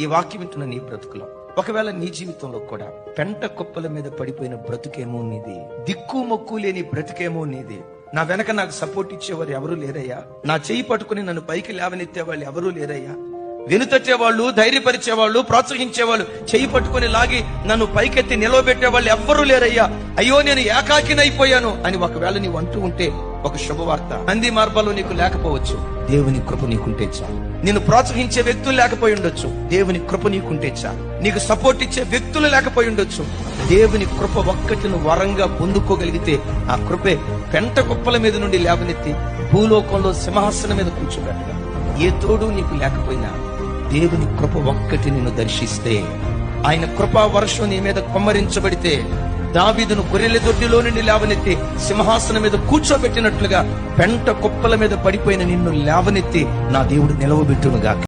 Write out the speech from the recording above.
ఈ వాక్యం వింటున్న నీ బ్రతుకులో, ఒకవేళ నీ జీవితంలో కూడా పెంట కుప్పల మీద పడిపోయిన బ్రతుకేమో నీది, దిక్కు మొక్కు లేని బ్రతుకేమో నీది. నా వెనక నాకు సపోర్ట్ ఇచ్చేవారు ఎవరూ లేరయ్యా, నా చెయ్యి పట్టుకుని నన్ను పైకి లేవనెత్తే వాళ్ళు ఎవరూ లేరయ్యా, వెనుతట్టేవాళ్ళు, ధైర్యపరిచేవాళ్ళు, ప్రోత్సహించేవాళ్ళు, చెయ్యి పట్టుకుని లాగి నన్ను పైకెత్తి నిలవబెట్టే వాళ్ళు ఎవ్వరూ లేరయ్యా, అయ్యో నేను ఏకాకినైపోయాను అని ఒకవేళ నీవు అంటూ ఉంటే ఒక శుభవార్త. అంది మార్గాల్లో నీకు లేకపోవచ్చు, దేవుని కృప నీకుంటే చాలు. నిన్ను ప్రోత్సహించే వ్యక్తులు లేకపోయి ఉండొచ్చు, దేవుని కృప నీకుంటే చాలు. నీకు సపోర్ట్ ఇచ్చే వ్యక్తులు లేకపోయి ఉండొచ్చు, దేవుని కృప ఒక్కటి నువ్వు వరంగా పొందుకోగలిగితే ఆ కృపే పెంట కుప్పల మీద నుండి లేవనెత్తి భూలోకంలో సింహాసనం మీద కూర్చోబెట్టగా. ఏ తోడు నీకు లేకపోయినా దేవుని కృప ఒక్కటి నిన్ను దర్శిస్తే, ఆయన కృపా వర్షం నీ మీద కుమ్మరించబడితే, దావీదును గొర్రెల దొడ్డిలో నుండి లేవనెత్తి సింహాసనం మీద కూర్చోబెట్టినట్లుగా పెంట కుప్పల మీద పడిపోయిన నిన్ను లేవనెత్తి నా దేవుడు నిలవబెట్టునుగాక.